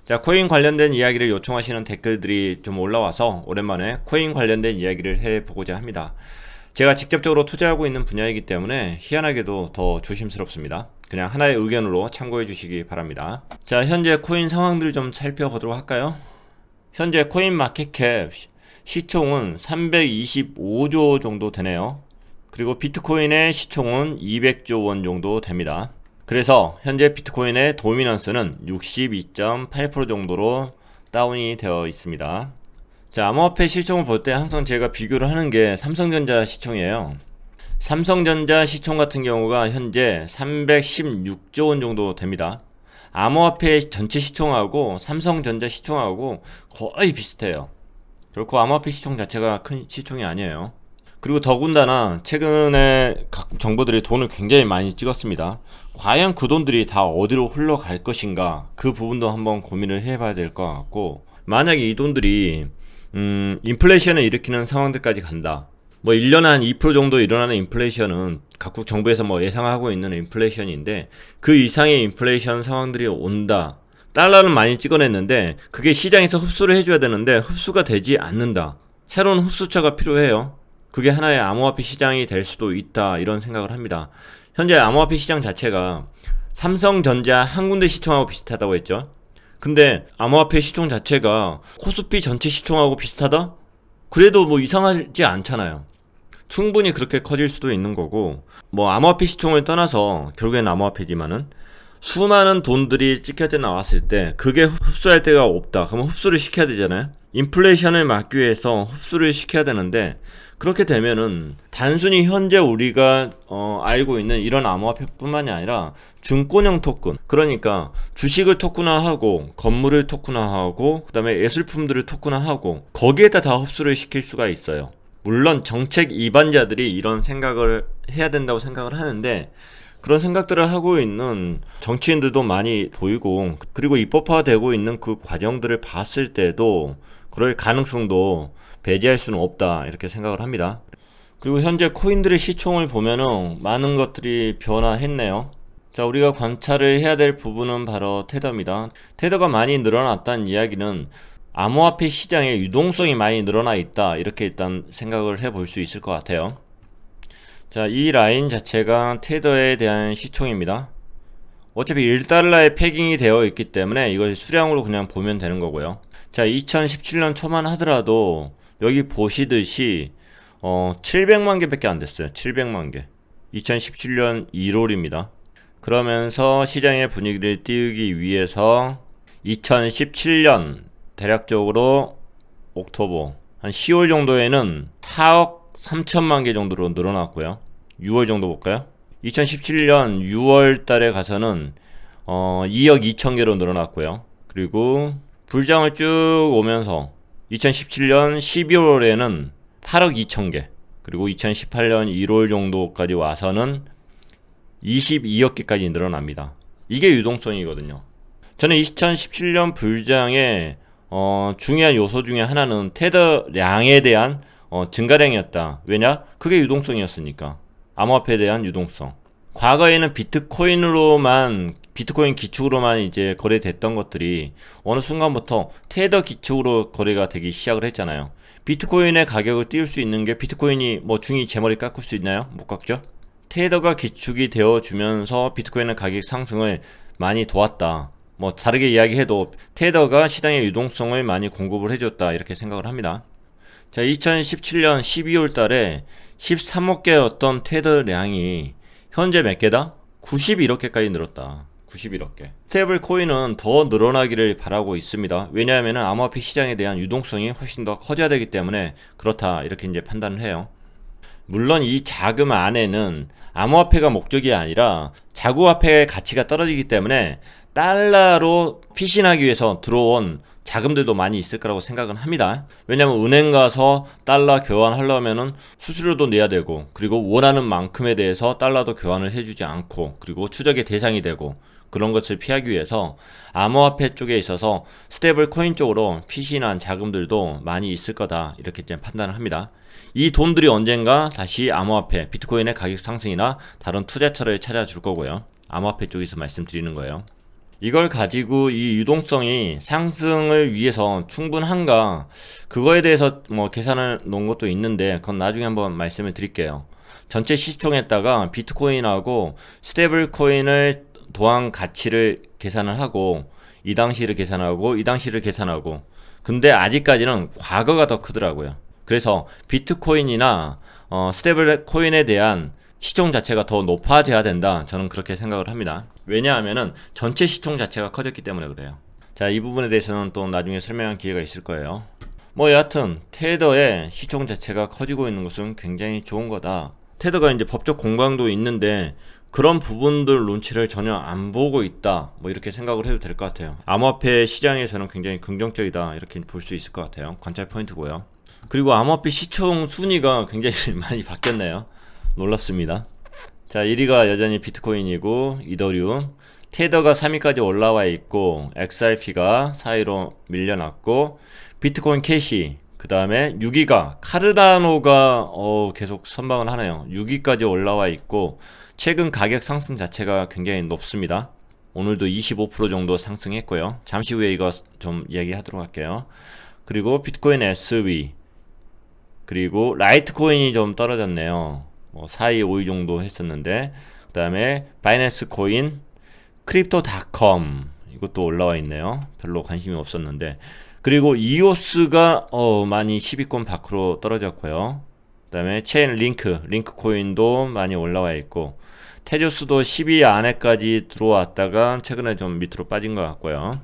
자, 코인 관련된 이야기를 요청하시는 댓글들이 좀 올라와서 오랜만에 코인 관련된 이야기를 해보고자 합니다. 제가 직접적으로 투자하고 있는 분야이기 때문에 희한하게도 더 조심스럽습니다. 그냥 하나의 의견으로 참고해 주시기 바랍니다. 자, 현재 코인 상황들을 좀 살펴보도록 할까요? 현재 코인 마켓캡 시총은 325조 정도 되네요. 그리고 비트코인의 시총은 200조 원 정도 됩니다. 그래서 현재 비트코인의 도미넌스는 62.8% 정도로 다운이 되어 있습니다. 자, 암호화폐 시총을 볼 때 항상 제가 비교를 하는 게 삼성전자 시총이에요. 삼성전자 시총 같은 경우가 현재 316조 원 정도 됩니다. 암호화폐 전체 시총하고 삼성전자 시총하고 거의 비슷해요. 결코 암호화폐 시총 자체가 큰 시총이 아니에요. 그리고 더군다나 최근에 각 정부들이 돈을 굉장히 많이 찍었습니다. 과연 그 돈들이 다 어디로 흘러갈 것인가, 그 부분도 한번 고민을 해봐야 될 것 같고, 만약에 이 돈들이 인플레이션을 일으키는 상황들까지 간다. 뭐 1년에 한 2% 정도 일어나는 인플레이션은 각국 정부에서 뭐 예상하고 있는 인플레이션인데, 그 이상의 인플레이션 상황들이 온다. 달러는 많이 찍어냈는데 그게 시장에서 흡수를 해줘야 되는데 흡수가 되지 않는다. 새로운 흡수처가 필요해요. 그게 하나의 암호화폐 시장이 될 수도 있다, 이런 생각을 합니다. 현재 암호화폐 시장 자체가 삼성전자 한 군데 시총하고 비슷하다고 했죠. 근데 암호화폐 시총 자체가 코스피 전체 시총하고 비슷하다? 그래도 뭐 이상하지 않잖아요. 충분히 그렇게 커질 수도 있는 거고, 뭐 암호화폐 시총을 떠나서 결국엔 암호화폐지만은 수많은 돈들이 찍혀져 나왔을 때 그게 흡수할 데가 없다. 그러면 흡수를 시켜야 되잖아요. 인플레이션을 막기 위해서 흡수를 시켜야 되는데, 그렇게 되면은 단순히 현재 우리가 알고 있는 이런 암호화폐뿐만이 아니라 증권형 토큰, 그러니까 주식을 토큰화하고 건물을 토큰화하고 그다음에 예술품들을 토큰화하고 거기에다 다 흡수를 시킬 수가 있어요. 물론 정책 이반자들이 이런 생각을 해야 된다고 생각을 하는데, 그런 생각들을 하고 있는 정치인들도 많이 보이고, 그리고 입법화되고 있는 그 과정들을 봤을 때도 그럴 가능성도 배제할 수는 없다, 이렇게 생각을 합니다. 그리고 현재 코인들의 시총을 보면은 많은 것들이 변화했네요. 자, 우리가 관찰을 해야 될 부분은 바로 테더입니다. 테더가 많이 늘어났다는 이야기는 암호화폐 시장의 유동성이 많이 늘어나 있다, 이렇게 일단 생각을 해볼 수 있을 것 같아요. 자, 이 라인 자체가 테더에 대한 시총입니다. 어차피 1달러에 패깅이 되어 있기 때문에 이걸 수량으로 그냥 보면 되는 거고요. 자, 2017년 초만 하더라도 여기 보시듯이 700만 개밖에 안 됐어요. 700만 개. 2017년 1월입니다. 그러면서 시장의 분위기를 띄우기 위해서 2017년 대략적으로 옥토버 한 10월 정도에는 4억 3천만 개 정도로 늘어났고요. 6월 정도 볼까요? 2017년 6월 달에 가서는 2억 2천 개로 늘어났고요. 그리고 불장을 쭉 오면서 2017년 12월에는 8억 2천 개, 그리고 2018년 1월 정도까지 와서는 22억 개까지 늘어납니다. 이게 유동성이거든요. 저는 2017년 불장의 중요한 요소 중에 하나는 테더량에 대한 증가량이었다. 왜냐? 그게 유동성이었으니까. 암호화폐에 대한 유동성. 과거에는 비트코인 기축으로만 이제 거래됐던 것들이 어느 순간부터 테더 기축으로 거래가 되기 시작을 했잖아요. 비트코인의 가격을 띄울 수 있는 게, 비트코인이 뭐 중위 제 머리 깎을 수 있나요? 못 깎죠? 테더가 기축이 되어 주면서 비트코인의 가격 상승을 많이 도왔다. 뭐 다르게 이야기해도 테더가 시장의 유동성을 많이 공급을 해줬다, 이렇게 생각을 합니다. 자, 2017년 12월 달에 13억 개였던 테더량이 현재 몇 개다? 91억 개까지 늘었다. 91억 개. 스테이블 코인은 더 늘어나기를 바라고 있습니다. 왜냐하면 암호화폐 시장에 대한 유동성이 훨씬 더 커져야 되기 때문에 그렇다, 이렇게 이제 판단을 해요. 물론 이 자금 안에는 암호화폐가 목적이 아니라 자구화폐의 가치가 떨어지기 때문에 달러로 피신하기 위해서 들어온 자금들도 많이 있을 거라고 생각은 합니다. 왜냐면 은행 가서 달러 교환하려면은 수수료도 내야 되고, 그리고 원하는 만큼에 대해서 달러도 교환을 해주지 않고, 그리고 추적의 대상이 되고, 그런 것을 피하기 위해서 암호화폐 쪽에 있어서 스테이블 코인 쪽으로 피신한 자금들도 많이 있을 거다, 이렇게 좀 판단을 합니다. 이 돈들이 언젠가 다시 암호화폐, 비트코인의 가격 상승이나 다른 투자처를 찾아줄 거고요. 암호화폐 쪽에서 말씀드리는 거예요. 이걸 가지고 이 유동성이 상승을 위해서 충분한가, 그거에 대해서 뭐 계산을 놓은 것도 있는데 그건 나중에 한번 말씀을 드릴게요. 전체 시총에다가 비트코인하고 스테이블 코인을 도한 가치를 계산을 하고 이 당시를 계산하고 이 당시를 계산하고, 근데 아직까지는 과거가 더 크더라고요. 그래서 비트코인이나 스테이블 코인에 대한 시총 자체가 더 높아져야 된다, 저는 그렇게 생각을 합니다. 왜냐하면은 전체 시총 자체가 커졌기 때문에 그래요. 자, 이 부분에 대해서는 또 나중에 설명할 기회가 있을 거예요. 뭐 여하튼 테더의 시총 자체가 커지고 있는 것은 굉장히 좋은 거다. 테더가 이제 법적 공방도 있는데 그런 부분들 눈치를 전혀 안 보고 있다, 뭐 이렇게 생각을 해도 될 것 같아요. 암호화폐 시장에서는 굉장히 긍정적이다, 이렇게 볼 수 있을 것 같아요. 관찰 포인트고요. 그리고 암호화폐 시총 순위가 굉장히 많이 바뀌었네요. 놀랍습니다. 자, 1위가 여전히 비트코인이고 이더리움, 테더가 3위까지 올라와 있고 XRP가 4위로 밀려났고 비트코인 캐시, 그 다음에 6위가 카르다노가 계속 선방을 하네요. 6위까지 올라와 있고 최근 가격 상승 자체가 굉장히 높습니다. 오늘도 25% 정도 상승했고요. 잠시 후에 이거 좀 이야기하도록 할게요. 그리고 비트코인 SV, 그리고 라이트코인이 좀 떨어졌네요. 4위, 5위 정도 했었는데, 그 다음에 바이낸스 코인, 크립토닷컴 이것도 올라와 있네요. 별로 관심이 없었는데, 그리고 이오스가 많이 10위권 밖으로 떨어졌고요. 그 다음에 체인 링크 코인도 많이 올라와 있고, 테조스도 10위 안에까지 들어왔다가 최근에 좀 밑으로 빠진 것 같고요.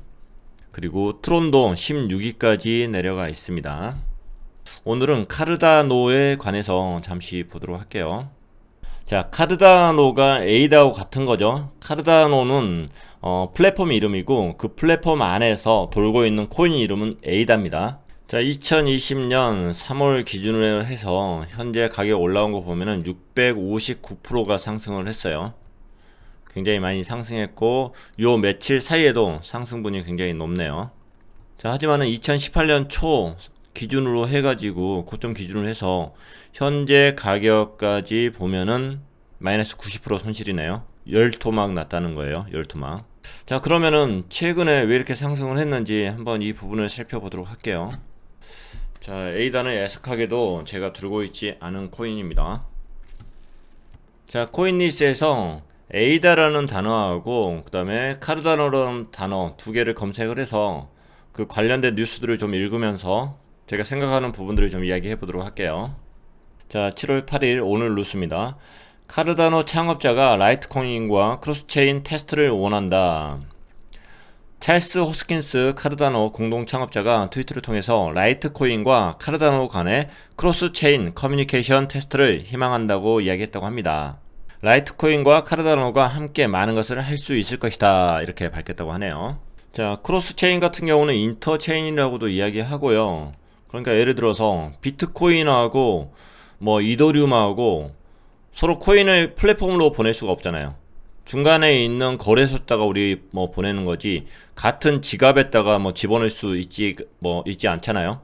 그리고 트론도 16위까지 내려가 있습니다. 오늘은 카르다노에 관해서 잠시 보도록 할게요. 자, 카르다노가 에이다하고 같은 거죠. 카르다노는 플랫폼 이름이고 그 플랫폼 안에서 돌고 있는 코인 이름은 에이다입니다. 자, 2020년 3월 기준으로 해서 현재 가격 올라온 거 보면은 659%가 상승을 했어요. 굉장히 많이 상승했고 요 며칠 사이에도 상승분이 굉장히 높네요. 자, 하지만은 2018년 초 기준으로 해가지고 고점 기준으로 해서 현재 가격까지 보면은 마이너스 90% 손실이네요. 열토막 났다는 거예요. 열토막. 자, 그러면은 최근에 왜 이렇게 상승을 했는지 한번 이 부분을 살펴보도록 할게요. 자, 에이다는 애석하게도 제가 들고 있지 않은 코인입니다. 자, 코인리스에서 에이다라는 단어하고 그 다음에 카르다노라는 단어 두 개를 검색을 해서 그 관련된 뉴스들을 좀 읽으면서 제가 생각하는 부분들을 좀 이야기해 보도록 할게요. 자, 7월 8일 오늘 뉴스입니다. 카르다노 창업자가 라이트코인과 크로스체인 테스트를 원한다. 찰스 호스킨스 카르다노 공동 창업자가 트위터를 통해서 라이트코인과 카르다노 간의 크로스체인 커뮤니케이션 테스트를 희망한다고 이야기했다고 합니다. 라이트코인과 카르다노가 함께 많은 것을 할 수 있을 것이다, 이렇게 밝혔다고 하네요. 자, 크로스체인 같은 경우는 인터체인이라고도 이야기하고요. 그러니까 예를 들어서 비트코인하고 뭐 이더리움하고 서로 코인을 플랫폼으로 보낼 수가 없잖아요. 중간에 있는 거래소에다가 우리 뭐 보내는 거지 같은 지갑에다가 뭐 집어넣을 수 있지 않잖아요.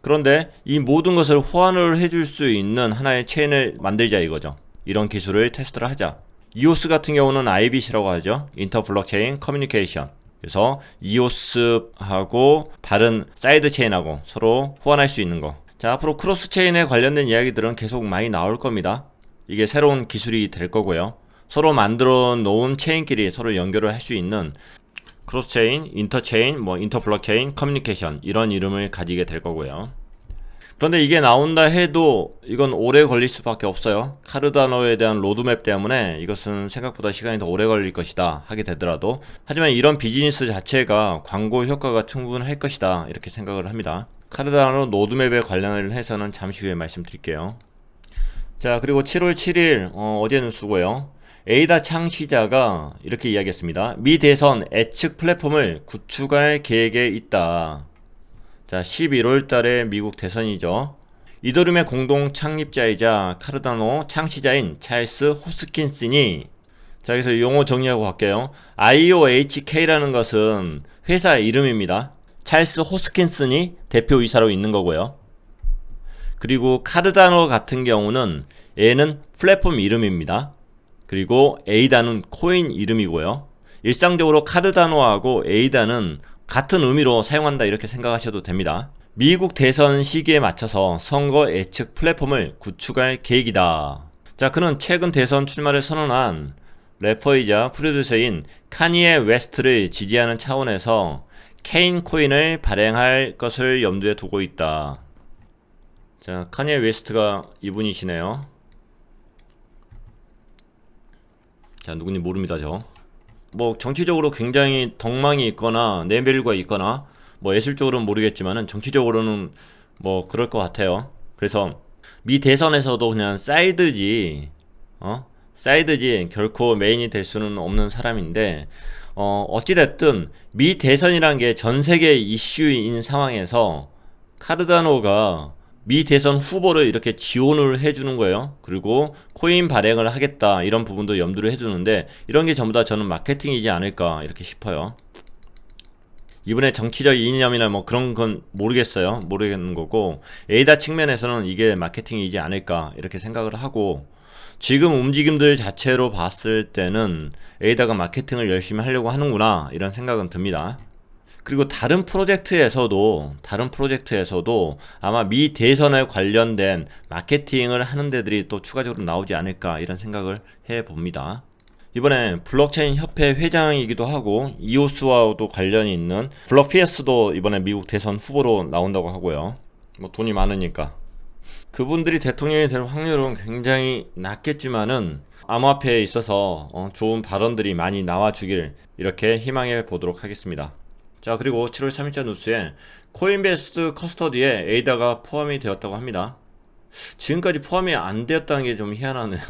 그런데 이 모든 것을 호환을 해줄 수 있는 하나의 체인을 만들자 이거죠. 이런 기술을 테스트를 하자. 이오스 같은 경우는 IBC라고 하죠. 인터 블록체인 커뮤니케이션. 그래서 이오스하고 다른 사이드 체인하고 서로 호환할 수 있는 거. 자, 앞으로 크로스 체인에 관련된 이야기들은 계속 많이 나올 겁니다. 이게 새로운 기술이 될 거고요. 서로 만들어 놓은 체인끼리 서로 연결을 할 수 있는 크로스 체인, 인터 체인, 뭐 인터 블록체인 커뮤니케이션, 이런 이름을 가지게 될 거고요. 그런데 이게 나온다 해도 이건 오래 걸릴 수밖에 없어요. 카르다노에 대한 로드맵 때문에 이것은 생각보다 시간이 더 오래 걸릴 것이다, 하게 되더라도. 하지만 이런 비즈니스 자체가 광고 효과가 충분할 것이다, 이렇게 생각을 합니다. 카르다노 로드맵에 관련을 해서는 잠시 후에 말씀드릴게요. 자, 그리고 7월 7일 어제 뉴스고요. 에이다 창시자가 이렇게 이야기했습니다. 미 대선 예측 플랫폼을 구축할 계획에 있다. 자, 11월 달에 미국 대선이죠. 이더리움의 공동 창립자이자 카르다노 창시자인 찰스 호스킨슨이, 자, 여기서 용어 정리하고 갈게요. IOHK라는 것은 회사 이름입니다. 찰스 호스킨슨이 대표이사로 있는 거고요. 그리고 카르다노 같은 경우는 얘는 플랫폼 이름입니다. 그리고 에이다는 코인 이름이고요. 일상적으로 카르다노하고 에이다는 같은 의미로 사용한다 이렇게 생각하셔도 됩니다. 미국 대선 시기에 맞춰서 선거 예측 플랫폼을 구축할 계획이다. 자, 그는 최근 대선 출마를 선언한 래퍼이자 프로듀서인 카니에 웨스트를 지지하는 차원에서 케인 코인을 발행할 것을 염두에 두고 있다. 자, 카니에 웨스트가 이분이시네요. 자, 누군지 모릅니다, 저. 뭐 정치적으로 굉장히 덕망이 있거나 네임밸류가 있거나 뭐 예술적으로는 모르겠지만은 정치적으로는 뭐 그럴 것 같아요. 그래서 미 대선에서도 그냥 사이드지 결코 메인이 될 수는 없는 사람인데 어찌됐든 미 대선이란 게 전 세계 이슈인 상황에서 카르다노가 미 대선 후보를 이렇게 지원을 해주는 거예요. 그리고 코인 발행을 하겠다 이런 부분도 염두를 해주는데 이런 게 전부 다 저는 마케팅이지 않을까 이렇게 싶어요. 이분의 정치적 이념이나 뭐 그런 건 모르겠는 거고 에이다 측면에서는 이게 마케팅이지 않을까 이렇게 생각을 하고 지금 움직임들 자체로 봤을 때는 에이다가 마케팅을 열심히 하려고 하는구나 이런 생각은 듭니다. 그리고 다른 프로젝트에서도 아마 미 대선에 관련된 마케팅을 하는 데들이 또 추가적으로 나오지 않을까 이런 생각을 해봅니다. 이번에 블록체인 협회 회장이기도 하고 이오스와도 관련이 있는 블럭피어스도 이번에 미국 대선 후보로 나온다고 하고요. 뭐 돈이 많으니까 그분들이 대통령이 될 확률은 굉장히 낮겠지만은 암호화폐에 있어서 좋은 발언들이 많이 나와주길 이렇게 희망해 보도록 하겠습니다. 자, 그리고 7월 3일자 뉴스에 코인베스트 커스터디에 에이다가 포함이 되었다고 합니다. 지금까지 포함이 안 되었다는 게 좀 희한하네요.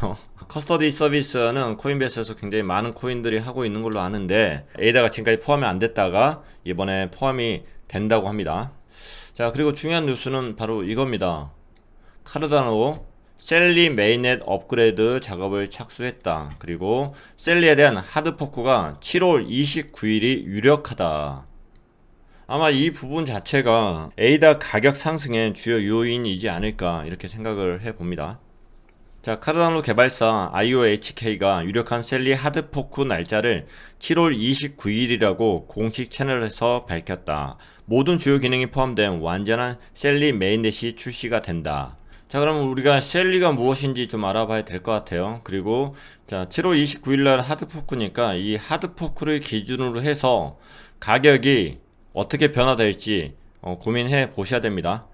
커스터디 서비스는 코인베스트에서 굉장히 많은 코인들이 하고 있는 걸로 아는데 에이다가 지금까지 포함이 안 됐다가 이번에 포함이 된다고 합니다. 자, 그리고 중요한 뉴스는 바로 이겁니다. 카르다노 셀리 메인넷 업그레이드 작업을 착수했다. 그리고 셀리에 대한 하드포크가 7월 29일이 유력하다. 아마 이 부분 자체가 에이다 가격 상승의 주요 요인이지 않을까 이렇게 생각을 해봅니다. 자, 카르다노 개발사 IOHK가 유력한 셀리 하드포크 날짜를 7월 29일이라고 공식 채널에서 밝혔다. 모든 주요 기능이 포함된 완전한 셀리 메인넷이 출시가 된다. 자, 그럼 우리가 셀리가 무엇인지 좀 알아봐야 될 것 같아요. 그리고 자, 7월 29일날 하드포크니까 이 하드포크를 기준으로 해서 가격이 어떻게 변화될지 고민해 보셔야 됩니다.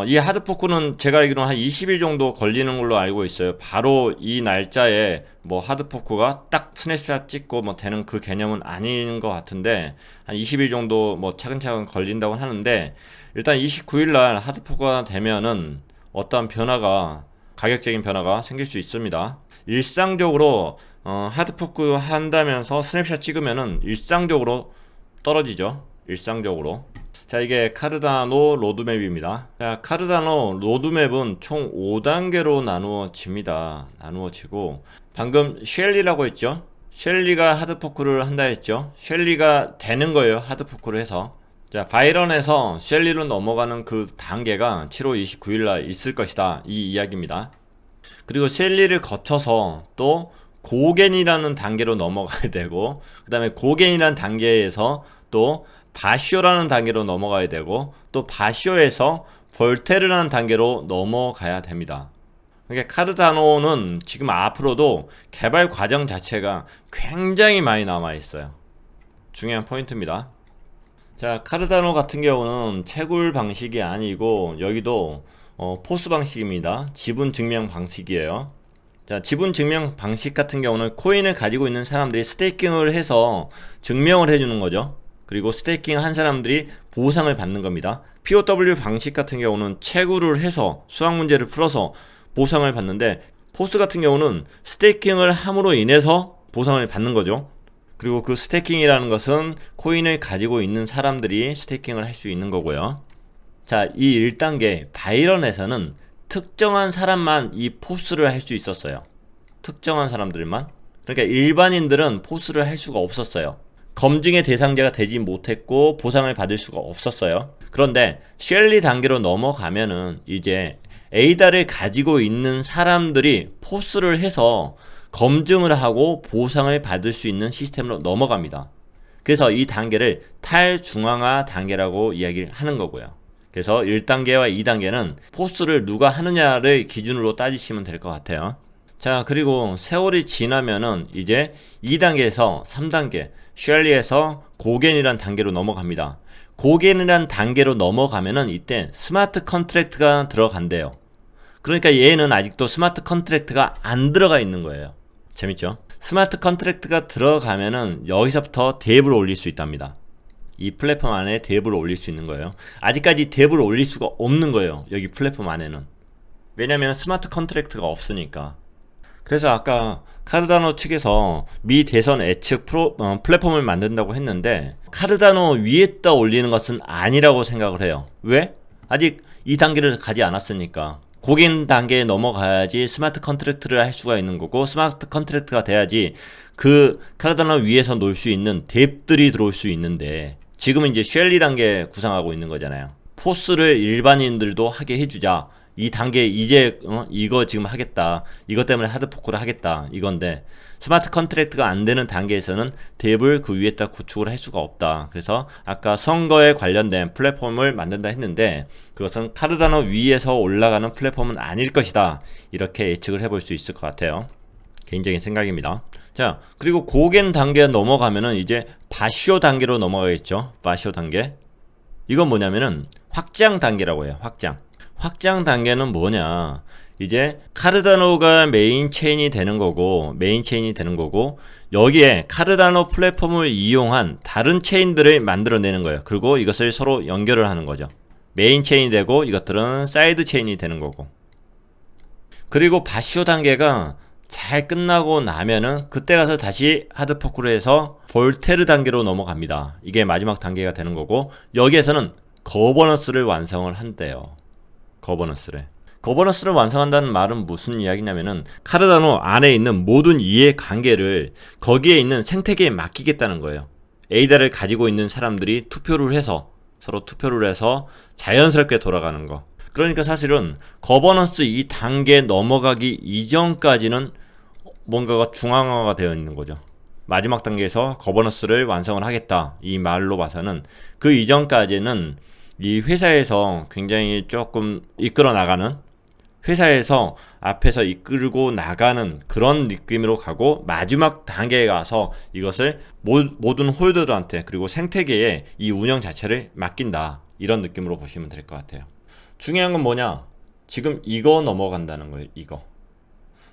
이 하드포크는 제가 알기로는 한 20일 정도 걸리는 걸로 알고 있어요. 바로 이 날짜에 뭐 하드포크가 딱 스냅샷 찍고 뭐 되는 그 개념은 아닌 것 같은데 한 20일 정도 뭐 차근차근 걸린다고 하는데 일단 29일날 하드포크가 되면은 어떠한 변화가 가격적인 변화가 생길 수 있습니다. 일상적으로 하드포크 한다면서 스냅샷 찍으면은 일상적으로 떨어지죠. 일상적으로. 자, 이게 카르다노 로드맵입니다. 자, 카르다노 로드맵은 총 5단계로 나누어지고 방금 쉘리라고 했죠. 쉘리가 하드포크를 한다 했죠. 쉘리가 되는 거예요. 하드포크를 해서. 자, 바이런에서 쉘리로 넘어가는 그 단계가 7월 29일날 있을 것이다 이 이야기입니다. 그리고 쉘리를 거쳐서 또 고겐이라는 단계로 넘어가야 되고 그 다음에 고겐이라는 단계에서 또 바시오라는 단계로 넘어가야 되고 또 바시오에서 볼테르라는 단계로 넘어가야 됩니다. 그러니까 카르다노는 지금 앞으로도 개발 과정 자체가 굉장히 많이 남아 있어요. 중요한 포인트입니다. 자, 카르다노 같은 경우는 채굴 방식이 아니고 여기도 포스 방식입니다. 지분 증명 방식이에요. 자, 지분 증명 방식 같은 경우는 코인을 가지고 있는 사람들이 스테이킹을 해서 증명을 해주는 거죠. 그리고 스테이킹 한 사람들이 보상을 받는 겁니다. POW 방식 같은 경우는 채굴을 해서 수학 문제를 풀어서 보상을 받는데 포스 같은 경우는 스테이킹을 함으로 인해서 보상을 받는 거죠. 그리고 그 스테이킹이라는 것은 코인을 가지고 있는 사람들이 스테이킹을 할 수 있는 거고요. 자, 이 1단계 바이런에서는 특정한 사람만 이 포스를 할 수 있었어요. 특정한 사람들만. 그러니까 일반인들은 포스를 할 수가 없었어요. 검증의 대상자가 되지 못했고 보상을 받을 수가 없었어요. 그런데 쉘리 단계로 넘어가면은 이제 에이다를 가지고 있는 사람들이 포스를 해서 검증을 하고 보상을 받을 수 있는 시스템으로 넘어갑니다. 그래서 이 단계를 탈중앙화 단계라고 이야기를 하는 거고요. 그래서 1단계와 2단계는 포스를 누가 하느냐를 기준으로 따지시면 될 것 같아요. 자, 그리고 세월이 지나면은 이제 2단계에서 3단계, 쉘리에서 고겐이란 단계로 넘어갑니다. 고겐이란 단계로 넘어가면은 이때 스마트 컨트랙트가 들어간대요. 그러니까 얘는 아직도 스마트 컨트랙트가 안 들어가 있는 거예요. 재밌죠? 스마트 컨트랙트가 들어가면은 여기서부터 뎨을 올릴 수 있답니다. 이 플랫폼 안에 뎨을 올릴 수 있는 거예요. 아직까지 뎨을 올릴 수가 없는 거예요. 여기 플랫폼 안에는. 왜냐면 스마트 컨트랙트가 없으니까. 그래서 아까 카르다노 측에서 미 대선 예측 플랫폼을 만든다고 했는데 카르다노 위에다 올리는 것은 아니라고 생각을 해요. 왜? 아직 이 단계를 가지 않았으니까. 고객 단계에 넘어가야지 스마트 컨트랙트를 할 수가 있는 거고, 스마트 컨트랙트가 돼야지 그 카르다노 위에서 놀 수 있는 뎨들이 들어올 수 있는데, 지금은 이제 쉘리 단계 구상하고 있는 거잖아요. 포스를 일반인들도 하게 해주자. 이 단계 이제 이거 지금 하겠다. 이것 때문에 하드포크를 하겠다. 이건데 스마트 컨트랙트가 안 되는 단계에서는 뎨을 그 위에다 구축을 할 수가 없다. 그래서 아까 선거에 관련된 플랫폼을 만든다 했는데 그것은 카르다노 위에서 올라가는 플랫폼은 아닐 것이다. 이렇게 예측을 해볼 수 있을 것 같아요. 개인적인 생각입니다. 자, 그리고 고겐 단계 넘어가면은 이제 바시오 단계로 넘어가겠죠. 바시오 단계. 이건 뭐냐면은 확장 단계라고 해요. 확장 단계는 뭐냐? 이제 카르다노가 메인 체인이 되는 거고, 여기에 카르다노 플랫폼을 이용한 다른 체인들을 만들어내는 거예요. 그리고 이것을 서로 연결을 하는 거죠. 메인 체인이 되고 이것들은 사이드 체인이 되는 거고. 그리고 바시오 단계가 잘 끝나고 나면은 그때 가서 다시 하드포크를 해서 볼테르 단계로 넘어갑니다. 이게 마지막 단계가 되는 거고, 여기에서는 거버넌스를 완성을 한대요. 거버넌스를 완성한다는 말은 무슨 이야기냐면은 카르다노 안에 있는 모든 이해관계를 거기에 있는 생태계에 맡기겠다는 거예요. 에이다를 가지고 있는 사람들이 서로 투표를 해서 자연스럽게 돌아가는 거. 그러니까 사실은 거버넌스 이 단계 넘어가기 이전까지는 뭔가가 중앙화가 되어 있는 거죠. 마지막 단계에서 거버넌스를 완성을 하겠다. 이 말로 봐서는 그 이전까지는 이 회사에서 굉장히 조금 이끌어 나가는, 회사에서 앞에서 이끌고 나가는 그런 느낌으로 가고, 마지막 단계에 가서 이것을 모든 홀더들한테 그리고 생태계에 이 운영 자체를 맡긴다. 이런 느낌으로 보시면 될 것 같아요. 중요한 건 뭐냐? 지금 이거 넘어간다는 거예요. 이거.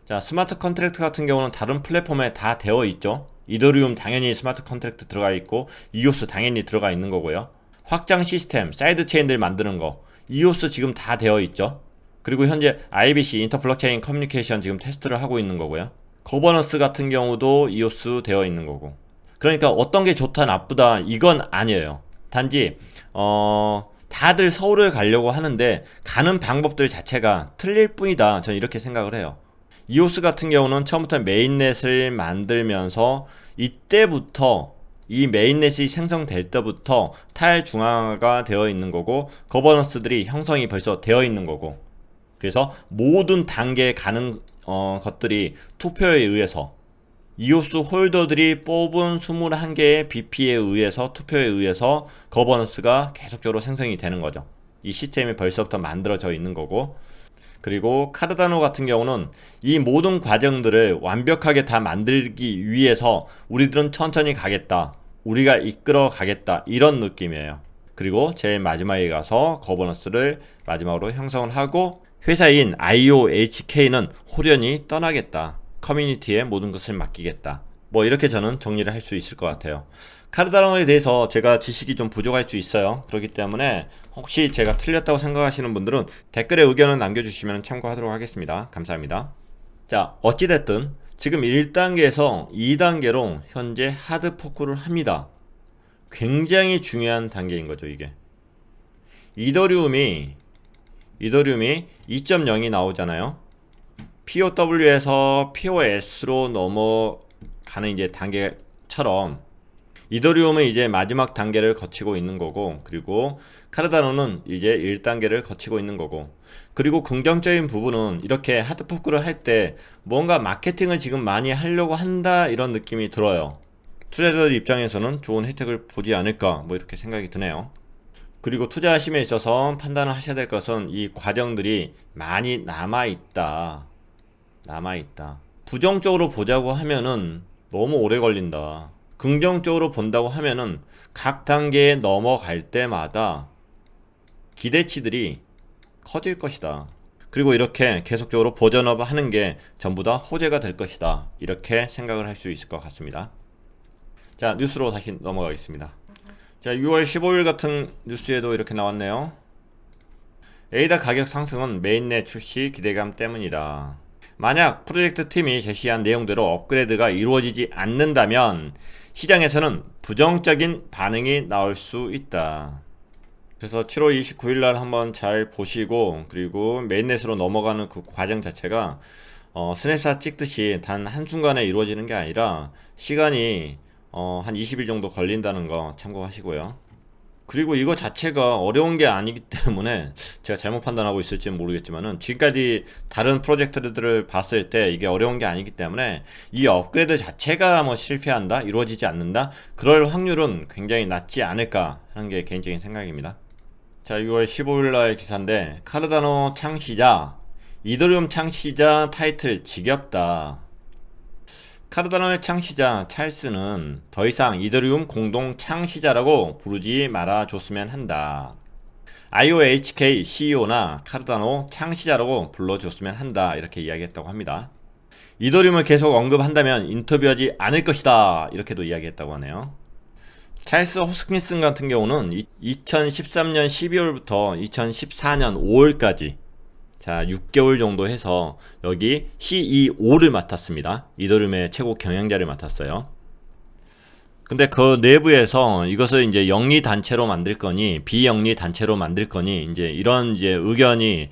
자, 스마트 컨트랙트 같은 경우는 다른 플랫폼에 다 되어 있죠. 이더리움 당연히 스마트 컨트랙트 들어가 있고, 이오스 당연히 들어가 있는 거고요. 확장 시스템, 사이드 체인들 만드는 거, 이오스 지금 다 되어 있죠. 그리고 현재 IBC, 인터블록체인 커뮤니케이션 지금 테스트를 하고 있는 거고요. 거버넌스 같은 경우도 이오스 되어 있는 거고. 그러니까 어떤 게 좋다 나쁘다 이건 아니에요. 단지 다들 서울을 가려고 하는데 가는 방법들 자체가 틀릴 뿐이다. 저는 이렇게 생각을 해요. 이오스 같은 경우는 처음부터 메인넷을 만들면서 이때부터 이 메인넷이 생성될 때부터 탈중앙화가 되어 있는 거고, 거버넌스들이 형성이 벌써 되어 있는 거고, 그래서 모든 단계에 가는 것들이 투표에 의해서 이오스 홀더들이 뽑은 21개의 BP에 의해서, 투표에 의해서 거버넌스가 계속적으로 생성이 되는 거죠. 이 시스템이 벌써부터 만들어져 있는 거고, 그리고 카르다노 같은 경우는 이 모든 과정들을 완벽하게 다 만들기 위해서 우리들은 천천히 가겠다, 우리가 이끌어 가겠다, 이런 느낌이에요. 그리고 제일 마지막에 가서 거버넌스를 마지막으로 형성을 하고, 회사인 IOHK는 호련히 떠나겠다, 커뮤니티에 모든 것을 맡기겠다. 뭐 이렇게 저는 정리를 할 수 있을 것 같아요. 카르다노에 대해서 제가 지식이 좀 부족할 수 있어요. 그렇기 때문에 혹시 제가 틀렸다고 생각하시는 분들은 댓글에 의견을 남겨주시면 참고하도록 하겠습니다. 감사합니다. 자, 어찌됐든 지금 1단계에서 2단계로 현재 하드포크를 합니다. 굉장히 중요한 단계인 거죠. 이게 이더리움이 2.0이 나오잖아요. POW에서 POS로 넘어가는 이제 단계처럼 이더리움은 이제 마지막 단계를 거치고 있는 거고, 그리고 카르다노는 이제 1단계를 거치고 있는 거고, 그리고 긍정적인 부분은 이렇게 하드포크를 할 때 뭔가 마케팅을 지금 많이 하려고 한다 이런 느낌이 들어요. 투자자들 입장에서는 좋은 혜택을 보지 않을까 뭐 이렇게 생각이 드네요. 그리고 투자하심에 있어서 판단을 하셔야 될 것은 이 과정들이 많이 남아있다. 부정적으로 보자고 하면은 너무 오래 걸린다. 긍정적으로 본다고 하면은 각 단계에 넘어갈 때마다 기대치들이 커질 것이다. 그리고 이렇게 계속적으로 버전업 하는 게 전부 다 호재가 될 것이다. 이렇게 생각을 할 수 있을 것 같습니다. 자, 뉴스로 다시 넘어가겠습니다. 자, 6월 15일 같은 뉴스에도 이렇게 나왔네요. 에이다 가격 상승은 메인넷 출시 기대감 때문이다. 만약 프로젝트 팀이 제시한 내용대로 업그레이드가 이루어지지 않는다면 시장에서는 부정적인 반응이 나올 수 있다. 그래서 7월 29일 날 한번 잘 보시고, 그리고 메인넷으로 넘어가는 그 과정 자체가 스냅샷 찍듯이 단 한순간에 이루어지는 게 아니라 시간이 한 20일 정도 걸린다는 거 참고하시고요. 그리고 이거 자체가 어려운 게 아니기 때문에 제가 잘못 판단하고 있을지는 모르겠지만은 지금까지 다른 프로젝트들을 봤을 때 이게 어려운 게 아니기 때문에 이 업그레이드 자체가 뭐 실패한다, 이루어지지 않는다, 그럴 확률은 굉장히 낮지 않을까 하는 게 개인적인 생각입니다. 자, 6월 15일 날 기사인데, 카르다노 창시자, 이더리움 창시자 타이틀 지겹다. 카르다노의 창시자 찰스는 더 이상 이더리움 공동 창시자라고 부르지 말아줬으면 한다. IOHK CEO나 카르다노 창시자라고 불러줬으면 한다. 이렇게 이야기했다고 합니다. 이더리움을 계속 언급한다면 인터뷰하지 않을 것이다. 이렇게도 이야기했다고 하네요. 찰스 호스킨슨 같은 경우는 2013년 12월부터 2014년 5월까지 자, 6개월 정도 해서 여기 CEO를 맡았습니다. 이더리움의 최고 경영자를 맡았어요. 근데 그 내부에서 이것을 이제 영리 단체로 만들 거니 비영리 단체로 만들 거니 이제 이런 이제 의견이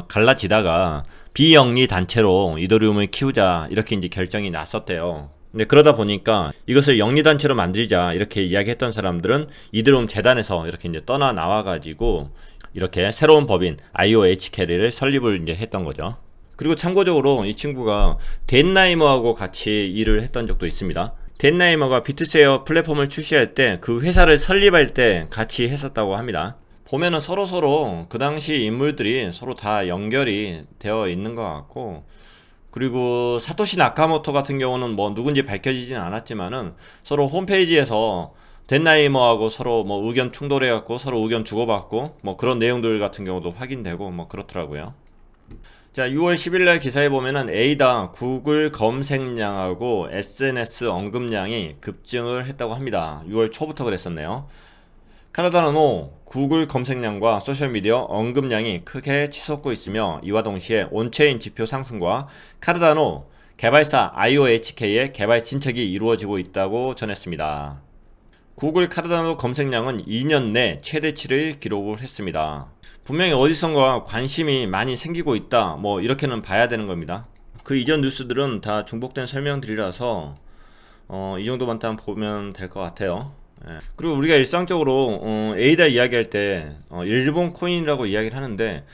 갈라지다가 비영리 단체로 이더리움을 키우자 이렇게 이제 결정이 났었대요. 근데 그러다 보니까 이것을 영리 단체로 만들자 이렇게 이야기했던 사람들은 이더리움 재단에서 이렇게 이제 떠나 나와가지고 이렇게 새로운 법인 IOHK를 설립을 이제 했던 거죠. 그리고 참고적으로 이 친구가 댄 나이머하고 같이 일을 했던 적도 있습니다. 댄 나이머가 비트쉐어 플랫폼을 출시할 때 그 회사를 설립할 때 같이 했었다고 합니다. 보면은 서로 그 당시 인물들이 서로 다 연결이 되어 있는 것 같고, 그리고 사토시 나카모토 같은 경우는 뭐 누군지 밝혀지진 않았지만은 서로 홈페이지에서 댄나이머하고 서로 뭐 의견 충돌해갖고 서로 의견 주고받고 뭐 그런 내용들 같은 경우도 확인되고 뭐 그렇더라고요. 자, 6월 10일날 기사에 보면은 에이다 구글 검색량하고 SNS 언급량이 급증을 했다고 합니다. 6월 초부터 그랬었네요. 카르다노 구글 검색량과 소셜미디어 언급량이 크게 치솟고 있으며 이와 동시에 온체인 지표 상승과 카르다노 개발사 IOHK의 개발 진척이 이루어지고 있다고 전했습니다. 구글 카르다노 검색량은 2년 내 최대치를 기록을 했습니다. 분명히 어디선가 관심이 많이 생기고 있다 뭐 이렇게는 봐야 되는 겁니다. 그 이전 뉴스들은 다 중복된 설명들이라서 이 정도만 딱 보면 될 것 같아요. 그리고 우리가 일상적으로 에이다 이야기할 때 일본 코인이라고 이야기를 하는데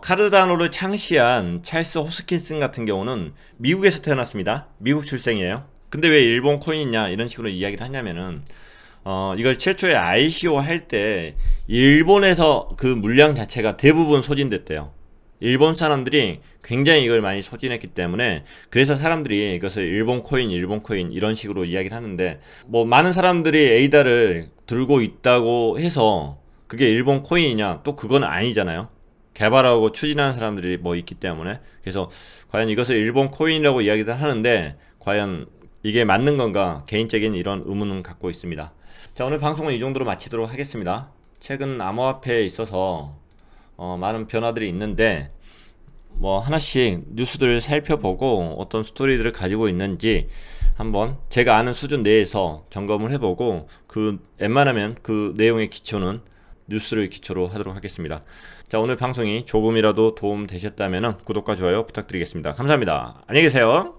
카르다노를 창시한 찰스 호스킨슨 같은 경우는 미국에서 태어났습니다. 미국 출생이에요. 근데 왜 일본 코인이냐 이런 식으로 이야기를 하냐면은 이걸 최초에 ICO 할 때 일본에서 그 물량 자체가 대부분 소진됐대요. 일본 사람들이 굉장히 이걸 많이 소진했기 때문에 그래서 사람들이 이것을 일본 코인 이런 식으로 이야기를 하는데, 뭐 많은 사람들이 에이다를 들고 있다고 해서 그게 일본 코인이냐, 또 그건 아니잖아요. 개발하고 추진하는 사람들이 뭐 있기 때문에. 그래서 과연 이것을 일본 코인이라고 이야기를 하는데 과연 이게 맞는 건가 개인적인 이런 의문은 갖고 있습니다. 자, 오늘 방송은 이 정도로 마치도록 하겠습니다. 최근 암호화폐에 있어서 많은 변화들이 있는데 뭐 하나씩 뉴스들을 살펴보고 어떤 스토리들을 가지고 있는지 한번 제가 아는 수준 내에서 점검을 해보고 그 웬만하면 그 내용의 기초는 뉴스를 기초로 하도록 하겠습니다. 자, 오늘 방송이 조금이라도 도움 되셨다면 구독과 좋아요 부탁드리겠습니다. 감사합니다. 안녕히 계세요.